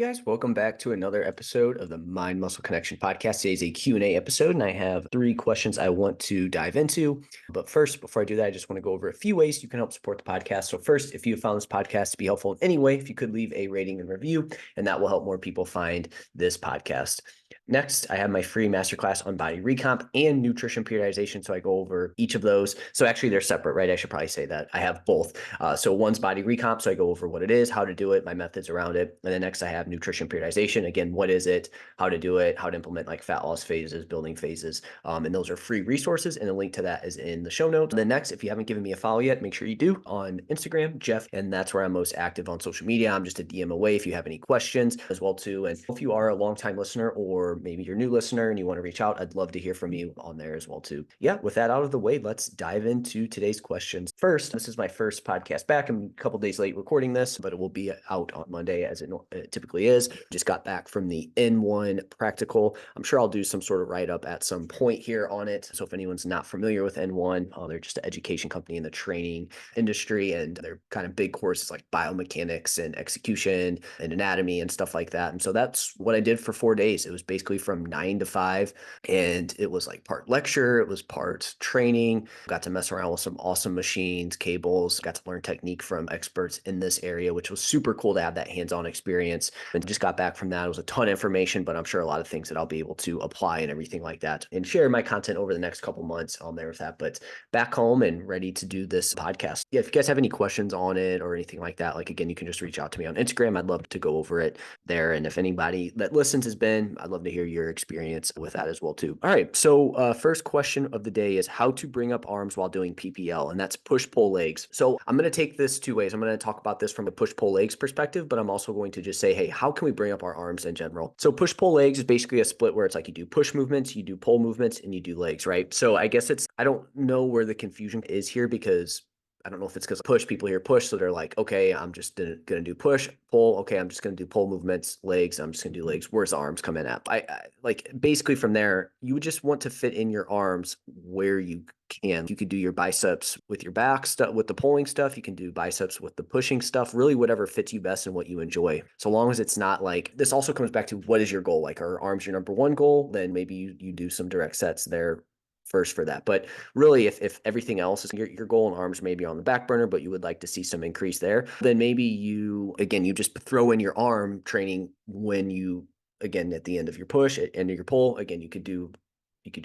guys, welcome back to another episode of the Mind Muscle Connection podcast. Today's a Q&A episode, and I have 3 questions I want to dive into. But first, before I do that, I just want to go over a few ways you can help support the podcast. So first, if you have found this podcast to be helpful in any way, if you could leave a rating and review, and that will help more people find this podcast. Next, I have my free masterclass on body recomp and nutrition periodization. So I go over each of those. So actually they're separate, right? I should probably say that. I have both. So one's body recomp. So I go over what it is, how to do it, my methods around it. And then next I have nutrition periodization. Again, what is it, how to do it, how to implement like fat loss phases, building phases. And those are free resources. And the link to that is in the show notes. And then next, if you haven't given me a follow yet, make sure you do on Instagram, Jeff. And that's where I'm most active on social media. I'm just a DM away if you have any questions as well too. And if you are a longtime listener or maybe you're a new listener and you want to reach out, I'd love to hear from you on there as well too. Yeah, with that out of the way, let's dive into today's questions. First, this is my first podcast back. I'm a couple days late recording this, but it will be out on Monday as it typically is. Just got back from the N1 practical. I'm sure I'll do some sort of write-up at some point here on it. So if anyone's not familiar with N1, they're just an education company in the training industry, and they're kind of big courses like biomechanics and execution and anatomy and stuff like that. And so that's what I did for 4 days. It was basically from 9 to 5, and it was like part lecture, it was part training. Got to mess around with some awesome machines, cables, got to learn technique from experts in this area, which was super cool to have that hands-on experience. And just got back from that. It was a ton of information, but I'm sure a lot of things that I'll be able to apply and everything like that and share my content over the next couple months on there with that. But back home and ready to do this podcast. Yeah, if you guys have any questions on it or anything like that, like again, you can just reach out to me on Instagram. I'd love to go over it there. And if anybody that listens has been, I'd love to hear your experience with that as well too. All right. So first question of the day is how to bring up arms while doing PPL, and that's push-pull legs. So I'm going to take this 2 ways. I'm going to talk about this from a push-pull legs perspective, but I'm also going to just say, hey, how can we bring up our arms in general? So push-pull legs is basically a split where it's like you do push movements, you do pull movements, and you do legs, right? So I guess I don't know where the confusion is here, because I don't know if it's because push, people hear push, so they're like, okay, I'm just gonna do push, pull. Okay, I'm just gonna do pull movements, legs. I'm just gonna do legs. Where's the arms come in at? I like basically from there, you would just want to fit in your arms where you can. You could do your biceps with your back stuff, with the pulling stuff. You can do biceps with the pushing stuff. Really, whatever fits you best and what you enjoy. So long as it's not like, this also comes back to what is your goal? Like, are arms your number one goal? Then maybe you do some direct sets there first for that. But really, if everything else is your goal and arms maybe on the back burner, but you would like to see some increase there, then maybe you just throw in your arm training when you, again, at the end of your push, at end of your pull. Again, you could do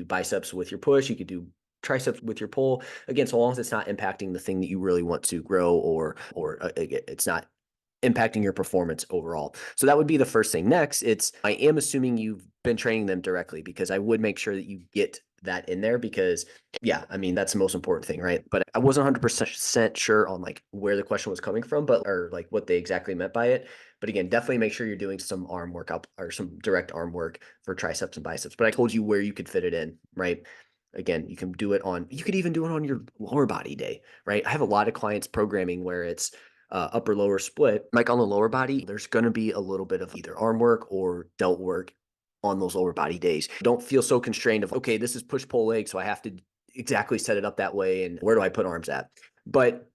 biceps with your push, you could do triceps with your pull. Again, so long as it's not impacting the thing that you really want to grow, or it's not impacting your performance overall. So that would be the first thing. Next, I am assuming you've been training them directly, because I would make sure that you get that in there, because yeah, I mean, that's the most important thing, right? But I wasn't 100% sure on like where the question was coming from, or like what they exactly meant by it. But again, definitely make sure you're doing some arm workout or some direct arm work for triceps and biceps. But I told you where you could fit it in, right? Again, you could even do it on your lower body day, right? I have a lot of clients programming where it's upper lower split. Like on the lower body, there's going to be a little bit of either arm work or delt work on those lower body days. Don't feel so constrained of, okay, this is push pull leg, so I have to exactly set it up that way, and where do I put arms at? But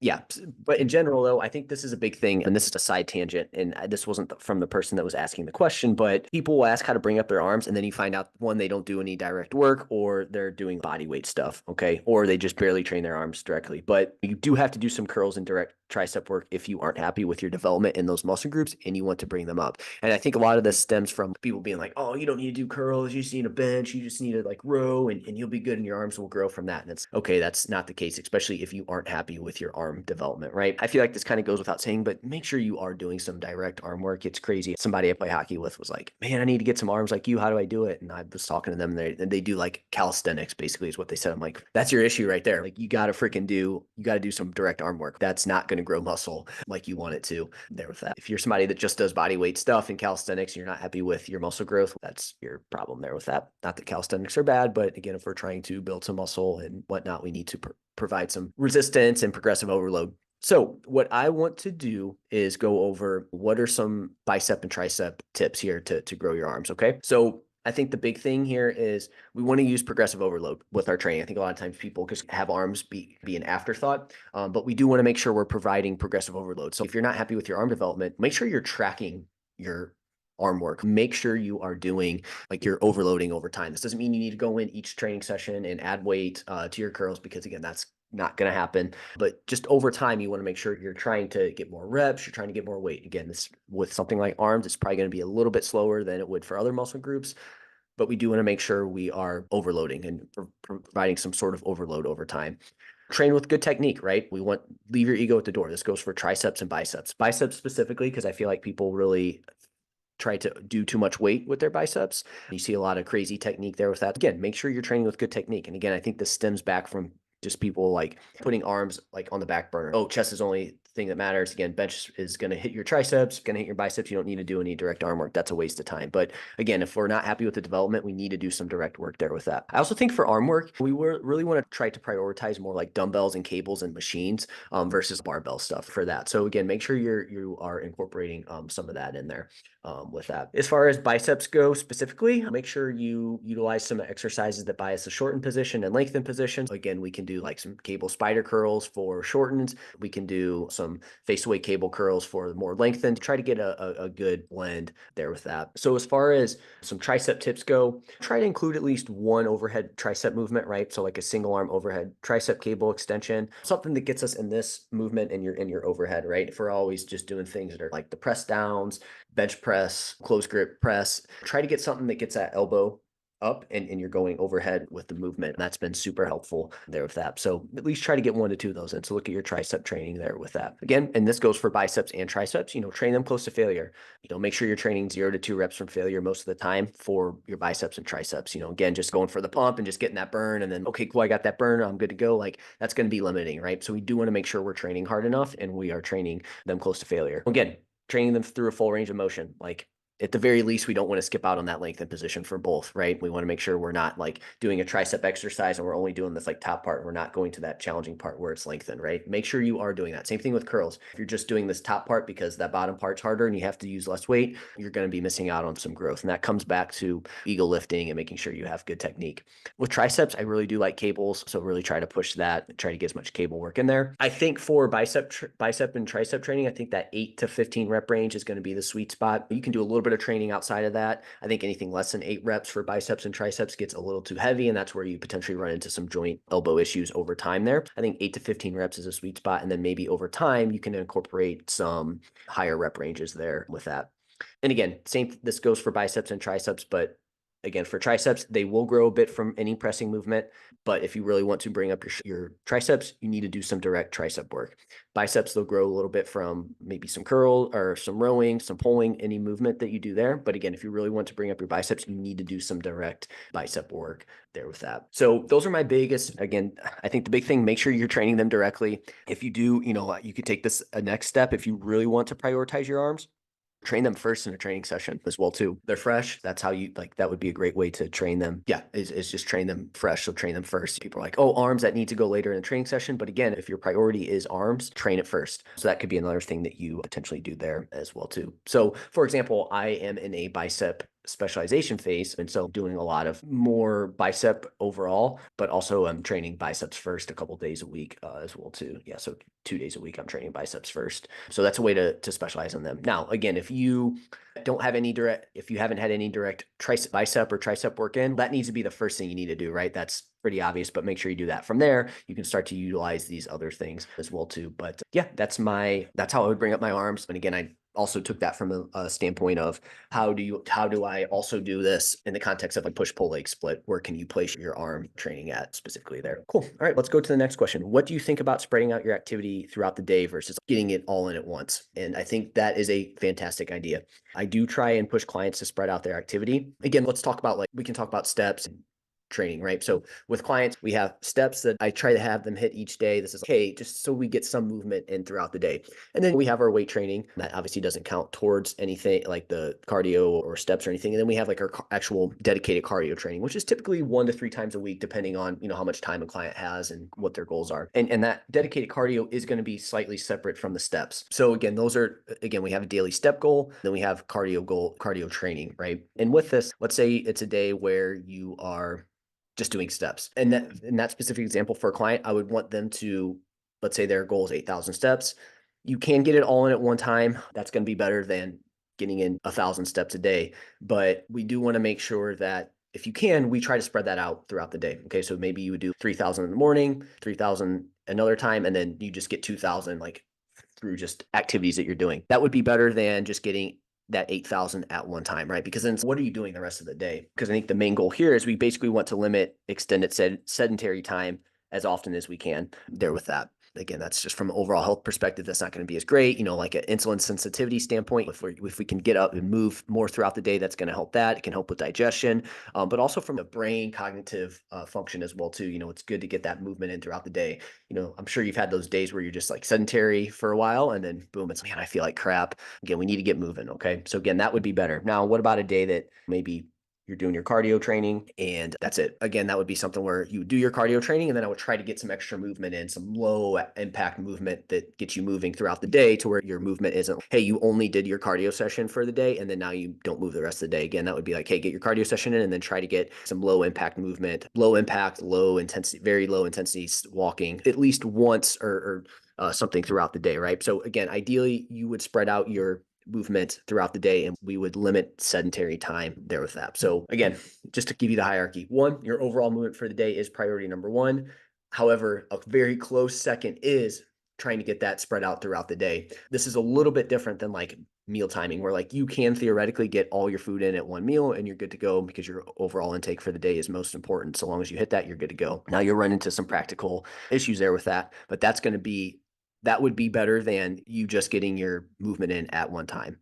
yeah, but in general, though, I think this is a big thing, and this is a side tangent, and this wasn't from the person that was asking the question, but people will ask how to bring up their arms, and then you find out, one, they don't do any direct work, or they're doing body weight stuff, okay? Or they just barely train their arms directly. But you do have to do some curls and direct tricep work if you aren't happy with your development in those muscle groups and you want to bring them up. And I think a lot of this stems from people being like, oh, you don't need to do curls, you just need a bench, you just need to like row, and you'll be good and your arms will grow from that. And it's okay, that's not the case, especially if you aren't happy with your arm development, right? I feel like this kind of goes without saying, but make sure you are doing some direct arm work. It's crazy. Somebody I play hockey with was like, man, I need to get some arms like you. How do I do it? And I was talking to them, and they do like calisthenics, basically is what they said. I'm like, that's your issue right there. Like you got to do some direct arm work. That's not going to grow muscle like you want it to there with that. If you're somebody that just does body weight stuff and calisthenics and you're not happy with your muscle growth, that's your problem there with that. Not that calisthenics are bad, but again, if we're trying to build some muscle and whatnot, we need to provide some resistance and progressive overload. So what I want to do is go over what are some bicep and tricep tips here to grow your arms, okay? So I think the big thing here is we want to use progressive overload with our training. I think a lot of times people just have arms be an afterthought, but we do want to make sure we're providing progressive overload. So if you're not happy with your arm development, make sure you're tracking your arm work. Make sure you are doing like you're overloading over time. This doesn't mean you need to go in each training session and add weight to your curls, because again, that's not going to happen. But just over time, you want to make sure you're trying to get more reps, you're trying to get more weight. Again, this with something like arms, it's probably going to be a little bit slower than it would for other muscle groups, but we do want to make sure we are overloading and providing some sort of overload over time. Train with good technique, right? We want leave your ego at the door. This goes for triceps and biceps. Biceps specifically, because I feel like people really try to do too much weight with their biceps. You see a lot of crazy technique there with that. Again, make sure you're training with good technique. And again, I think this stems back from just people like putting arms like on the back burner. Oh, chest is the only thing that matters. Again, bench is going to hit your triceps, going to hit your biceps. You don't need to do any direct arm work. That's a waste of time. But again, if we're not happy with the development, we need to do some direct work there with that. I also think for arm work, we really want to try to prioritize more like dumbbells and cables and machines versus barbell stuff for that. So again, make sure you are incorporating some of that in there. With that. As far as biceps go specifically, make sure you utilize some exercises that bias the shortened position and lengthened positions. Again, we can do like some cable spider curls for shortened. We can do some face away cable curls for the more lengthened. Try to get a good blend there with that. So as far as some tricep tips go, try to include at least one overhead tricep movement, right? So like a single arm overhead tricep cable extension, something that gets us in this movement in your overhead, right? If we're always just doing things that are like the press downs, bench press, close grip press, try to get something that gets that elbow up and you're going overhead with the movement. That's been super helpful there with that. So at least try to get 1 to 2 of those in. So look at your tricep training there with that. Again, and this goes for biceps and triceps, train them close to failure. Make sure you're training 0 to 2 reps from failure most of the time for your biceps and triceps. Again, just going for the pump and just getting that burn and then, okay, cool, I got that burn, I'm good to go. Like that's going to be limiting, right? So we do want to make sure we're training hard enough and we are training them close to failure. Again, training them through a full range of motion. Like at the very least, we don't want to skip out on that lengthened position for both, right? We want to make sure we're not like doing a tricep exercise and we're only doing this like top part. We're not going to that challenging part where it's lengthened, right? Make sure you are doing that. Same thing with curls. If you're just doing this top part because that bottom part's harder and you have to use less weight, you're going to be missing out on some growth. And that comes back to ego lifting and making sure you have good technique. With triceps, I really do like cables. So really try to push that, try to get as much cable work in there. I think for bicep and tricep training, I think that 8 to 15 rep range is going to be the sweet spot. You can do a little bit of training outside of that. I think anything less than 8 reps for biceps and triceps gets a little too heavy, and that's where you potentially run into some joint elbow issues over time there. I think 8 to 15 reps is a sweet spot, and then maybe over time you can incorporate some higher rep ranges there with that. And again, this goes for biceps and triceps, but again, for triceps, they will grow a bit from any pressing movement. But if you really want to bring up your triceps, you need to do some direct tricep work. Biceps, they'll grow a little bit from maybe some curl or some rowing, some pulling, any movement that you do there. But again, if you really want to bring up your biceps, you need to do some direct bicep work there with that. So those are my biggest, again, I think the big thing, make sure you're training them directly. If you do, you could take this a next step. If you really want to prioritize your arms, train them first in a training session as well too. They're fresh. That's how you like, that would be a great way to train them. Yeah, is just train them fresh. So train them first. People are like, oh, arms, that need to go later in a training session. But again, if your priority is arms, train it first. So that could be another thing that you potentially do there as well too. So for example, I am in a bicep specialization phase. And so doing a lot of more bicep overall, but also I'm training biceps first a couple days a week as well too. Yeah. So 2 days a week, I'm training biceps first. So that's a way to specialize on them. Now, again, if you haven't had any direct bicep or tricep work in, that needs to be the first thing you need to do, right? That's pretty obvious, but make sure you do that. From there, you can start to utilize these other things as well too. But yeah, that's how I would bring up my arms. And again, I also took that from a standpoint of how do I also do this in the context of a push-pull leg split? Where can you place your arm training at specifically there? Cool. All right, let's go to the next question. What do you think about spreading out your activity throughout the day versus getting it all in at once? And I think that is a fantastic idea. I do try and push clients to spread out their activity. Again, let's talk about we can talk about steps and training, right? So with clients, we have steps that I try to have them hit each day. This is okay, just so we get some movement in throughout the day. And then we have our weight training that obviously doesn't count towards anything like the cardio or steps or anything. And then we have like our actual dedicated cardio training, which is typically 1 to 3 times a week, depending on, how much time a client has and what their goals are. And that dedicated cardio is going to be slightly separate from the steps. So again, we have a daily step goal, then we have cardio training, right? And with this, let's say it's a day where you are just doing steps. And in that specific example for a client, I would want them to, let's say their goal is 8,000 steps. You can get it all in at one time. That's going to be better than getting in 1,000 steps a day. But we do want to make sure that if you can, we try to spread that out throughout the day. Okay. So maybe you would do 3,000 in the morning, 3,000 another time, and then you just get 2,000 like through just activities that you're doing. That would be better than just getting that 8,000 at one time, right? Because then what are you doing the rest of the day? Because I think the main goal here is we basically want to limit extended sedentary time as often as we can there with that. Again, that's just from an overall health perspective, that's not going to be as great. Like an insulin sensitivity standpoint, if we can get up and move more throughout the day, that's going to help that. It can help with digestion, but also from the brain cognitive function as well too. It's good to get that movement in throughout the day. I'm sure you've had those days where you're just like sedentary for a while and then boom, it's, man, I feel like crap. Again, we need to get moving. Okay. So again, that would be better. Now, what about a day that maybe you're doing your cardio training and that's it? Again, that would be something where you do your cardio training and then I would try to get some extra movement in, some low impact movement that gets you moving throughout the day to where your movement isn't, hey, you only did your cardio session for the day and then now you don't move the rest of the day. Again, that would be like, hey, get your cardio session in and then try to get some low impact movement, low impact, low intensity, very low intensity walking at least once or something throughout the day, right? So again, ideally you would spread out your movement throughout the day and we would limit sedentary time there with that. So again, just to give you the hierarchy, one, your overall movement for the day is priority number one. However, a very close second is trying to get that spread out throughout the day. This is a little bit different than like meal timing where like you can theoretically get all your food in at one meal and you're good to go because your overall intake for the day is most important. So long as you hit that, you're good to go. Now you'll run into some practical issues there with that, but that would be better than you just getting your movement in at one time.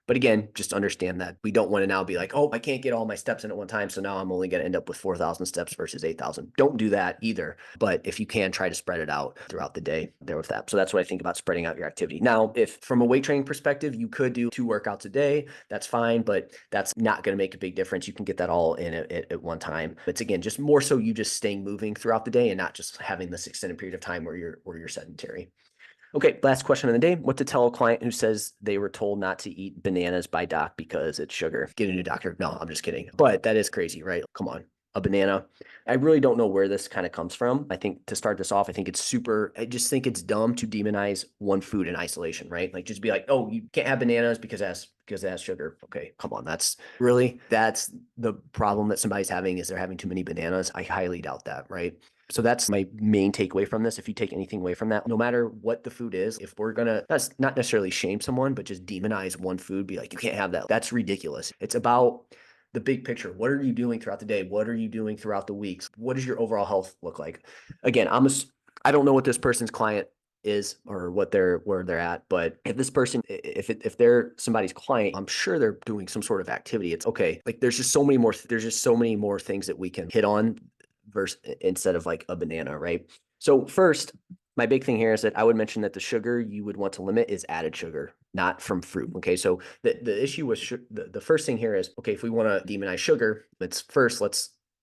But again, just understand that we don't want to now be like, oh, I can't get all my steps in at one time. So now I'm only going to end up with 4,000 steps versus 8,000. Don't do that either. But if you can, try to spread it out throughout the day there with that. So that's what I think about spreading out your activity. Now, if from a weight training perspective, you could do 2 workouts a day, that's fine, but that's not going to make a big difference. You can get that all in at one time. It's again, just more so you just staying moving throughout the day and not just having this extended period of time where you're sedentary. Okay, last question of the day. What to tell a client who says they were told not to eat bananas by doc because it's sugar? Get a new doctor. No, I'm just kidding. But that is crazy, right? Come on. A banana. I really don't know where this kind of comes from. I think to start this off, I just think it's dumb to demonize one food in isolation, right? Like just be like, oh, you can't have bananas because it has sugar. Okay, come on. That's the problem that somebody's having is they're having too many bananas. I highly doubt that, right? So that's my main takeaway from this. If you take anything away from that, no matter what the food is, if we're gonna not necessarily shame someone, but just demonize one food, be like, you can't have that. That's ridiculous. It's about the big picture. What are you doing throughout the day? What are you doing throughout the weeks? What does your overall health look like? Again, I don't know what this person's client is or where they're at, but if this person, if they're somebody's client, I'm sure they're doing some sort of activity. It's okay. Like there's just so many more things that we can hit on instead of like a banana, right? So first, my big thing here is that I would mention that the sugar you would want to limit is added sugar, not from fruit. Okay, so the issue with the first thing here is, okay, if we want to demonize sugar, let's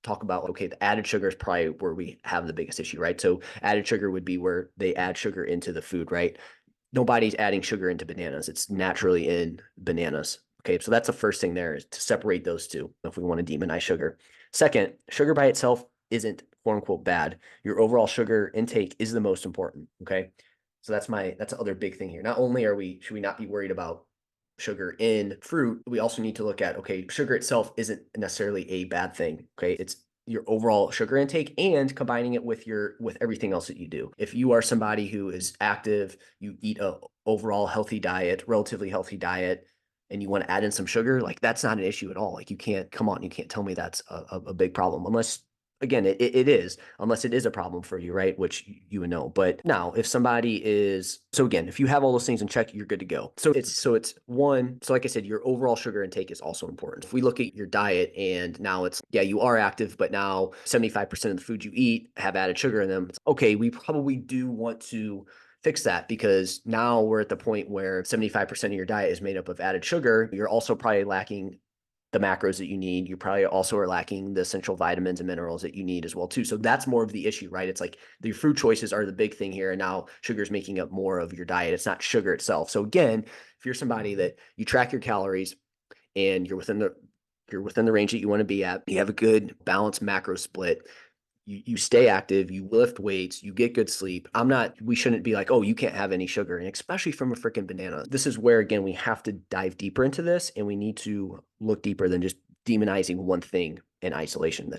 talk about, okay, the added sugar is probably where we have the biggest issue, right? So added sugar would be where they add sugar into the food, right? Nobody's adding sugar into bananas. It's naturally in bananas. Okay, so that's the first thing there is to separate those two if we want to demonize sugar. Second, sugar by itself isn't quote unquote bad. Your overall sugar intake is the most important. Okay. So that's the other big thing here. Not only should we not be worried about sugar in fruit, we also need to look at, okay, sugar itself isn't necessarily a bad thing. Okay. It's your overall sugar intake and combining it with everything else that you do. If you are somebody who is active, you eat a overall healthy diet, relatively healthy diet, and you want to add in some sugar, like that's not an issue at all. Like you can't tell me that's a big problem unless, again, it is, unless it is a problem for you, right? Which you would know. But now if somebody is, so again, if you have all those things in check, you're good to go. So like I said, your overall sugar intake is also important. If we look at your diet and now it's, yeah, you are active, but now 75% of the food you eat have added sugar in them. It's okay. We probably do want to fix that because now we're at the point where 75% of your diet is made up of added sugar. You're also probably lacking the macros that you need. You probably also are lacking the essential vitamins and minerals that you need as well too. So that's more of the issue, right? It's like the fruit choices are the big thing here. And now sugar is making up more of your diet. It's not sugar itself. So again, if you're somebody that you track your calories and you're within the range that you want to be at, you have a good balanced macro split, you stay active, you lift weights, you get good sleep. We shouldn't be like, oh, you can't have any sugar, and especially from a freaking banana. This is where, again, we have to dive deeper into this, and we need to look deeper than just demonizing one thing in isolation.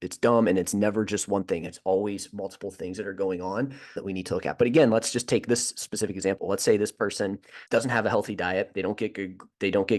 It's dumb, and it's never just one thing. It's always multiple things that are going on that we need to look at. But again, let's just take this specific example. Let's say this person doesn't have a healthy diet. They don't get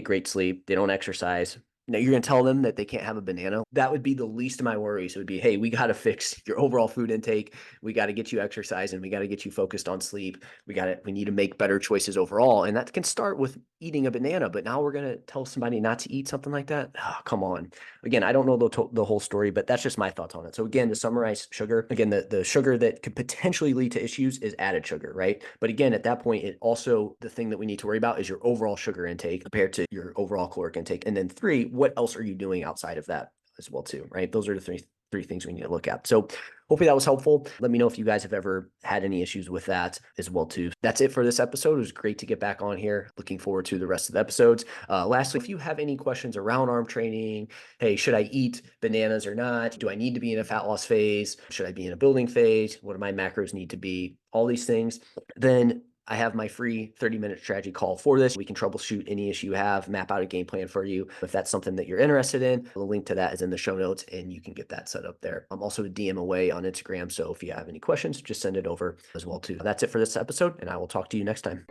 great sleep. They don't exercise. Now you're going to tell them that they can't have a banana. That would be the least of my worries. It would be, hey, we got to fix your overall food intake. We got to get you exercising. We got to get you focused on sleep. We need to make better choices overall. And that can start with eating a banana, but now we're going to tell somebody not to eat something like that. Oh, come on. Again, I don't know the whole story, but that's just my thoughts on it. So again, to summarize sugar, again, the sugar that could potentially lead to issues is added sugar, right? But again, at that point, the thing that we need to worry about is your overall sugar intake compared to your overall caloric intake. And then three, what else are you doing outside of that as well too, right? Those are the three things we need to look at. So hopefully that was helpful. Let me know if you guys have ever had any issues with that as well too. That's it for this episode. It was great to get back on here. Looking forward to the rest of the episodes. Lastly, if you have any questions around arm training, hey, should I eat bananas or not? Do I need to be in a fat loss phase? Should I be in a building phase? What do my macros need to be? All these things. Then I have my free 30-minute strategy call for this. We can troubleshoot any issue you have, map out a game plan for you. If that's something that you're interested in, the link to that is in the show notes and you can get that set up there. I'm also a DM away on Instagram. So if you have any questions, just send it over as well too. That's it for this episode and I will talk to you next time.